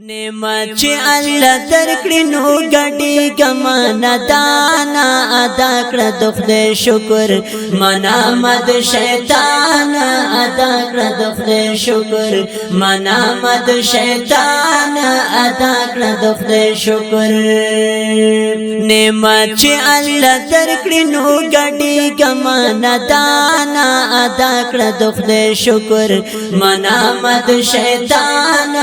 نعمت چې الله درکړي نو ګډي ګمانه دانا ادا کړ د خدای شکر منامد شیطان ادا کړ د خدای شکر منامد شیطان ادا کړ د خدای شکر نعمت چې الله درکړي نو ګډي ګمانه دانا ادا کړ د خدای شکر منامد شیطان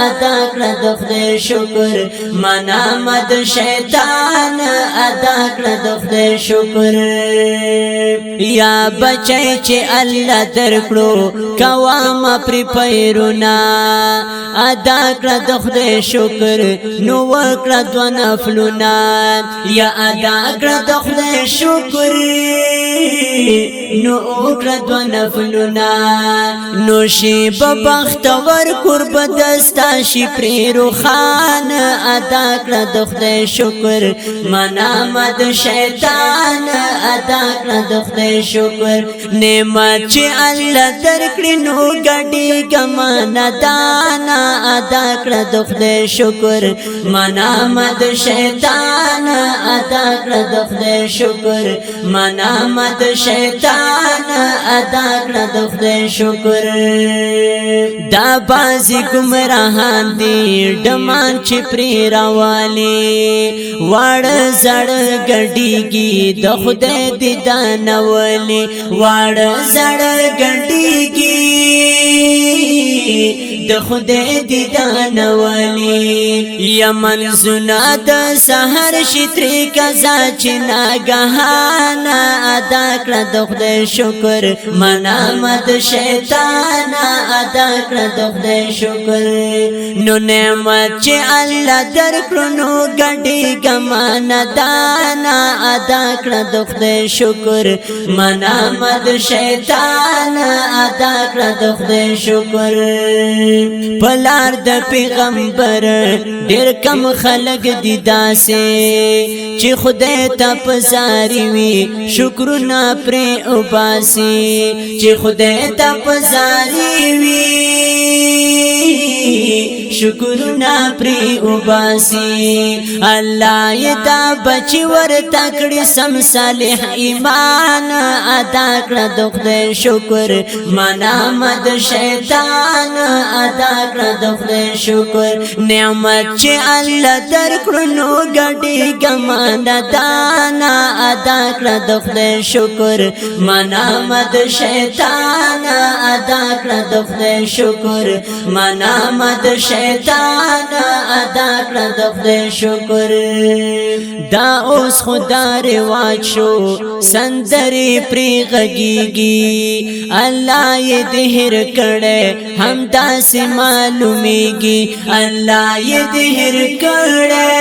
ادا کړ د خدای شکر منامد شیطان ادا کړ د خدای شکر یا بچی چې الله درکړو کوام پر پیرونا ادا کړ د خدای شکر نو وکړه د نفلنا یا ادا کړ د خدای شکر نو وکړه د نفلنا نو شی په بخت ور قرب دستا شي پریرو خان ادا کړ د خدای شکر منامد شیطان ادا کړ د خدای شکر نعمت چې الله درکړي نو ګډي ګمانه دانا ادا کړ د خدای شکر منامد شیطان ادا کړ د خدای شکر منامد شیطان ادا کړ د خدای شکر دا بازی گمراهان دی ډمان چې پری راوالی وړ زړ ګډیږي د خدای دی دانولی وړ زړ ګډیږي د خدای دی دانولی یمن زنا د سحر شتری کزا چې ناګهان ادا کړ د خدای شکر منامد شیطان ادا کړ د خدای شکر نو نعمت چې الله درکړو نو ګډي ګمانه دانا ادا کړ د خدای شکر منامد شیطان ادا کړ د خدای شکر پلار د پیغمبر ډېر کم خلق دي داسې چې خدای ته پزاري وي شکرونه پر وباسي چې خدای ته پزاري وي شکرنا پری وباسي الله یدا بچي ور تکړه سم صالح ایمان ادا کړ د خدای شکر منامد شیطان ادا کړ د خدای شکر نعمت چې الله درکړو نو ګډي ګمانه دانا ادا کړ د خدای شکر منامد شیطان ادا کړ د خدای شکر منامد شیطان ادا کړ د خدای شکر دا اوس خدا رواج شو سندري پری غږیږي الله یې دهر کړه هم داس معلومیږي الله یې دهر کړه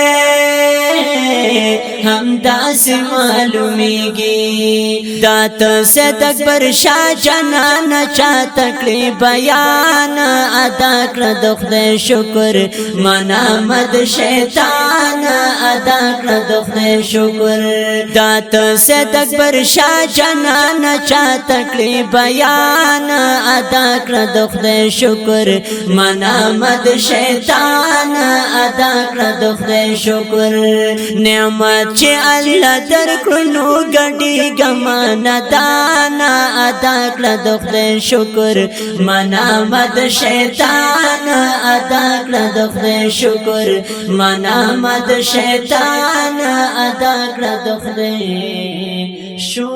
هم داس معلومیږي دات سید اکبر شاه جنان چا تکړه بیان ادا کړ د خدای شکر منامد شیطان ادا کړ د خدای شکر دات سید اکبر شاه جنان چا تکړه بیان ادا کړ د خدای شکر منامد شیطان ادا کړ د خدای شکر نعمت چې الله درکړو نو ګډي ګمانه دانا ادا کړ د خدای شکر منامد شیطان ادا کړ د خدای شکر منامد شیطان ادا کړ د خدای شکر